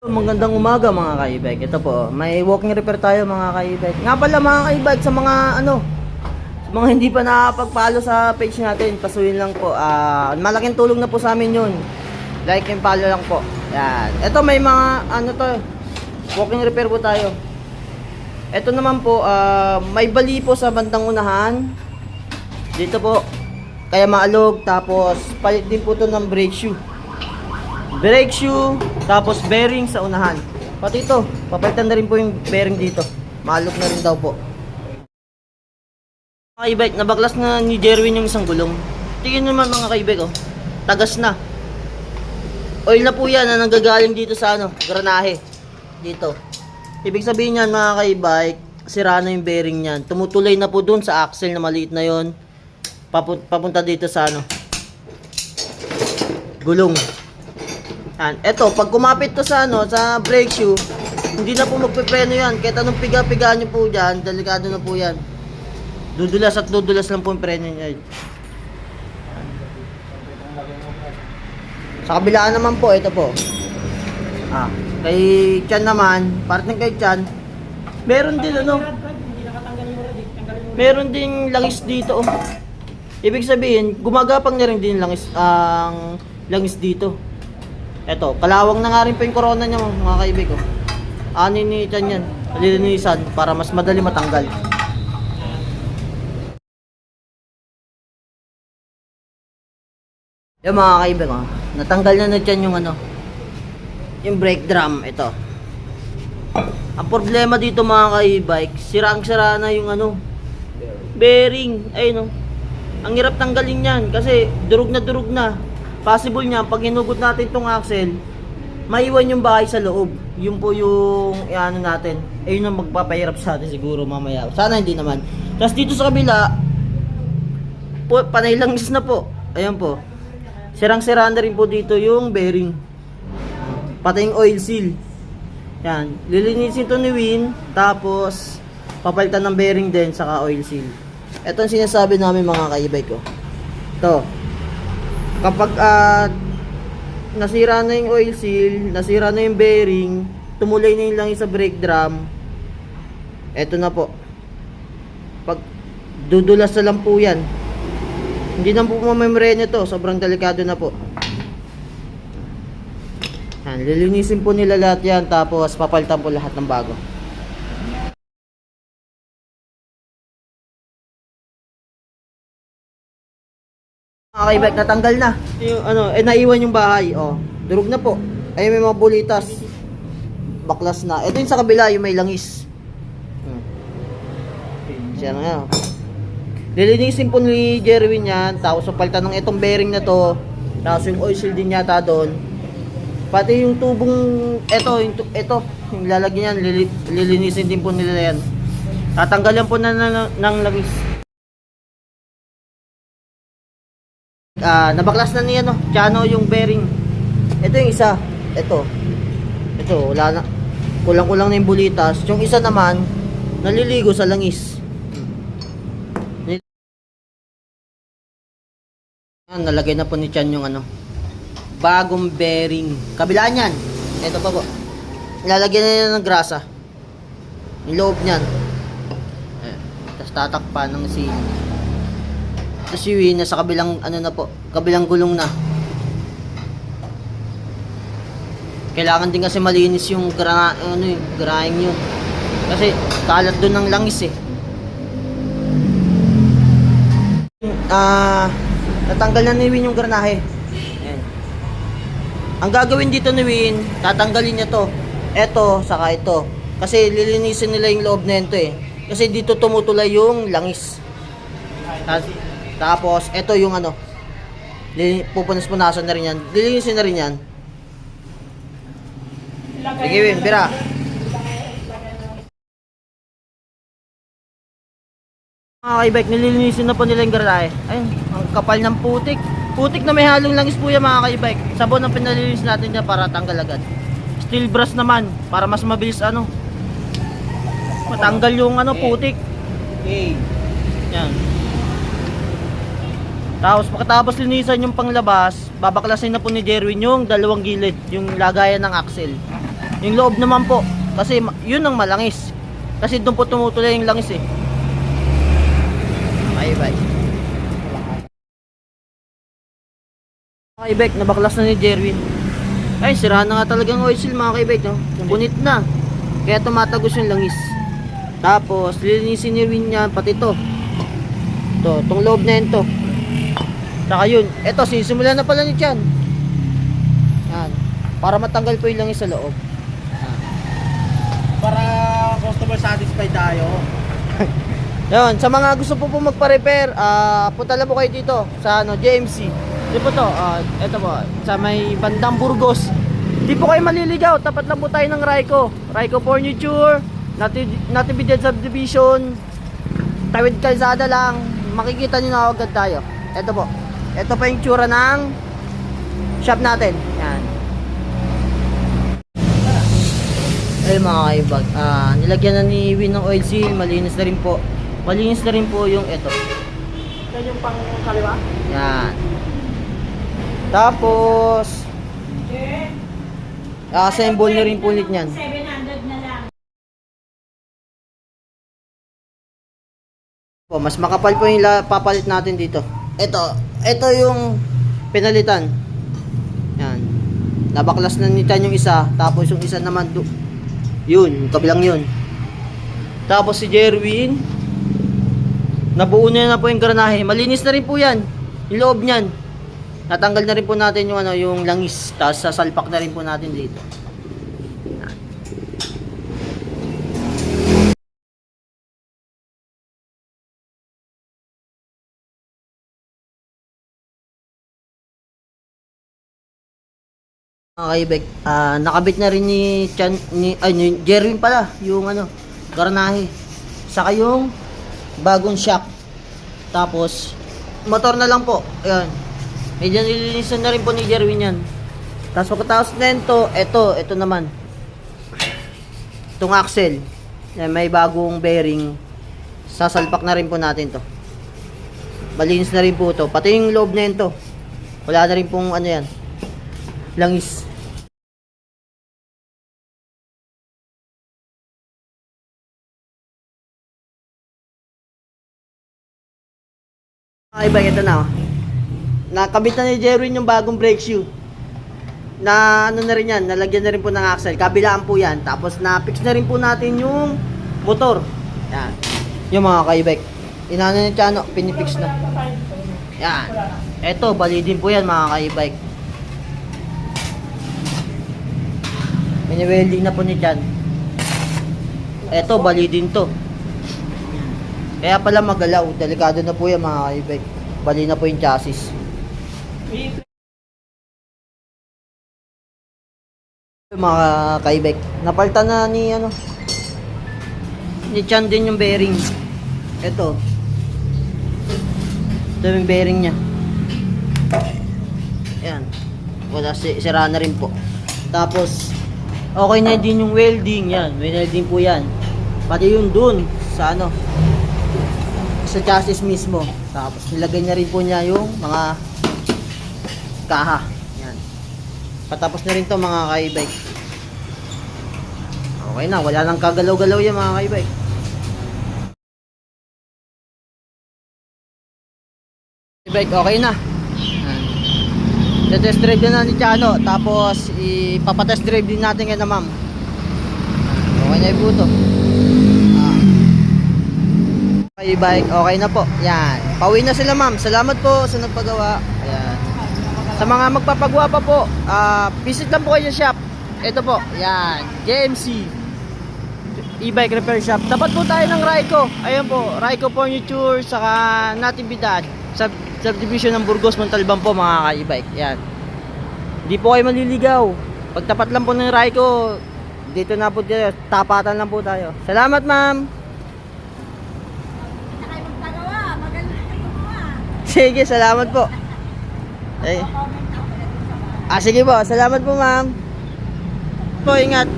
Magandang umaga mga ka-e-bike. Ito po, may walking repair tayo mga ka-e-bike. Nga pala mga ka-e-bike, sa mga sa mga hindi pa nakapag-follow sa page natin, pasuyin lang po. Malaking tulong na po sa amin yun. Like and follow lang po. Yan. Ito may mga walking repair po tayo. Ito naman po, may bali po sa bandang unahan. Dito po, kaya maalog. Tapos palit din po to ng brake shoe. Brake shoe, tapos bearing sa unahan. Pati ito, papalitan na rin po yung bearing dito. Maalog na rin daw po. Mga ka-e-bike, nabaklas na ni Jerwin yung isang gulong. Tingnan naman mga ka-e-bike, oh. Tagas na. Oil na po yan na nanggagaling dito sa granahe. Dito. Ibig sabihin yan mga ka-e-bike, sira na yung bearing niyan. Tumutulay na po dun sa axle na maliit na yon. Papunta dito sa gulong. Eto, pag kumapit to sa sa brake shoe, hindi na po magpepreno yan. Kahit anong piga-pigaan nyo po dyan, delikado na po yan. Dudulas at dudulas lang po yung preno nyo. Sa kabilaan naman po, ito po. Kay Chan naman, partner kay Chan, meron din meron din langis dito. Ibig sabihin, gumagapang na rin din langis, langis dito. Eto, kalawang na nga rin po yung corona niya mga ka-e-bike ko. Anin ni Chan yan, lilinisan para mas madali matanggal. Yung mga ka-e-bike ko, natanggal na ni Chan yung yung brake drum. Ito. Ang problema dito mga ka-e-bike, sirang-sira na yung bearing. Ayun ang hirap tanggalin yan kasi durog na. Possible niya, pag hinugot natin itong axle, maiwan yung bahay sa loob. Yun po yung natin. Yun ang magpapahirap sa atin siguro mamaya. Sana hindi naman. Tapos dito sa kabila, panay langis na po. Ayan po. Sirang-sira na rin po dito yung bearing. Pati yung oil seal. Yan. Lilinisin to ni Win. Tapos, papalitan ng bearing din, saka oil seal. Ito ang sinasabi namin mga ka-e-bike ko. Ito. Kapag nasira na yung oil seal, nasira na yung bearing, tumulay na yung langis sa brake drum, eto na po. Pag dudulas na lang po yan. Hindi na po mamemreno to, sobrang delikado na po. Yan, lilinisin po nila lahat yan, tapos papalitan po lahat ng bago. Mga ka-e-bike, natanggal na yung naiwan yung bahay. Durog na po. Ay may mga bulitas. Baklas na. Ito yung sa kabila, yung may langis. Siya na. Lilinisin po ni Jerwin yan. Tapos papalitan ng itong bearing na to. Tapos yung oil seal din yata doon. Pati yung tubong ito yung lalagyan yan, lilinisin din po nila yan. Tatanggalan po ng langis. Nabaklas na niya Chano yung bearing. Ito yung isa. Ito wala na. Kulang-kulang na yung bulitas. Yung isa naman naliligo sa langis. Nalagay na po ni Chan yung bagong bearing. Kabilaan yan. Ito pa po. Ilalagyan na niya ng grasa. Yung loob niyan. Tapos tatakpan ng seal. Tapos yung nasa kabilang kabilang gulong na. Kailangan din kasi malinis yung grahing yun. Kasi kalat doon ng langis eh. Natanggal na ni Win yung granahe. Ayan. Ang gagawin dito ni Win, tatanggalin niya to. Ito, saka ito. Kasi lilinisin nila yung loob na ito eh. Kasi dito tumutulay yung langis. Tapos, ito yung pupunas-punasan na rin yan. Lilinisin na rin yan. Sige, Win, bira. Mga ka-e-bike, nililinisin na po nila yung granahe. Ayun, ang kapal ng putik. Putik na may halong langis po yan mga ka-e-bike. Sabon ang pinalilinis natin dyan para tanggal agad. Steel brush naman, para mas mabilis matanggal yung putik. Yan. Tapos pagkatapos linisan yung panglabas, babaklasin na po ni Jerwin yung dalawang gilid, yung lagayan ng axle. Yung loob naman po, kasi yun ang malangis. Kasi doon po tumutuloy yung langis eh. Okay, bye. Kaibek, nabaklas na ni Jerwin. Ay, sira na nga talagang oil seal mga kaibek, no? Punit na. Kaya tumatagos yung langis. Tapos, lilinisin ni Erwin yan, pati to. To, tong loob na yun to. Saka yun, eto, sisimulan na pala ni Chan. Yan. Para matanggal po yung langis sa loob. Yan. Para customer satisfied tayo. Yun, sa mga gusto po magpa-repair, punta lang po kayo dito sa JMC. Dito po to, eto po, sa may bandang Burgos. Di po kayo maliligaw, tapat lang po tayo ng Ryco Furniture, Natividad Subdivision, Tawid Kalsada lang, makikita nyo na agad tayo. Eto po, eto pa yung tsura ng shop natin. Yan. Ay mga kaibag, nilagyan na ni Win ng oil seal, malinis na rin po. Malinis na rin po yung eto. Yan yung pang kaliwa? Yan. Tapos assemble na rin po ulit niyan. 700 na lang. Po, mas makapal po yung papalit natin dito. Ito yung pinalitan. Yan. Nabaklas na ni Chan yung isa, tapos yung isa naman yun, kabilang yun. Tapos si Jerwin, nabuo na po yung granahe. Malinis na rin po yan. Yung loob niyan. Natanggal na rin po natin yung yung langis. Tapos sasalpak na rin po natin dito. Mga kaibek, nakabit na rin ni Chan, ni Jerwin pala, yung garnahe. Saka yung bagong shock. Tapos motor na lang po. Ayan. Medyo nililinisan na rin po ni Jerwin yan. Tapos pagkatapos na ito naman. Itong axle. Ayan, may bagong bearing. Sasalpak na rin po natin to. Malinis na rin po to. Pati yung loob na ito. Wala na rin pong yan. Langis. Iba ito na. Nakabit na ni Jerwin yung bagong brake shoe. Na na rin yan, nalagyan na rin po ng axle. Kabilaan po yan. Tapos na-fix na rin po natin yung motor. Yan. Yung mga kaibek. Inano ni Chano, pinipix na. Yan. Ito, bali din po yan mga kaibek. Mini-welding na po ni Chan. Ito, bali din to. Kaya pala magalaw. Delikado na po yan mga kaibek. Bali na po yung chassis. Mga kaibek, napalitan na ni Chan din yung bearing. Ito yung bearing nya. Ayan. Wala, sira na rin po. Tapos okay na din yung welding. Yan, welding po yan. Pati yung dun sa sa chassis mismo. Tapos nilagay na rin po niya yung mga kaha. Yan. Patapos na rin to mga kaibike. Okay na, wala nang kagalaw-galaw yan mga kaibike. Kaibike, okay na. Test drive na ni Chano. Tapos ipapatest drive din natin kay na ma'am. Okay na po to. Kaibike, okay na po. Yan. Pauwi na sila ma'am. Salamat po sa nagpagawa. Ayan. Sa mga magpapagawa pa po, visit lang po kayo sa shop. Ito po, yan, JMC e-bike repair shop. Tapat po tayo ng Ryco. Ayan po, Ryco Furniture, saka Natividad subdivision ng Burgos, Montalban po mga ka-e-bike. Yan. Hindi po kayo maliligaw. Pagtapat lang po ng Ryco, dito na po tayo, tapatan lang po tayo. Salamat ma'am. Saka magpagawa, magaling na gumawa. Sige, salamat po. Ay. Sige po, salamat po ma'am. Po, ingat.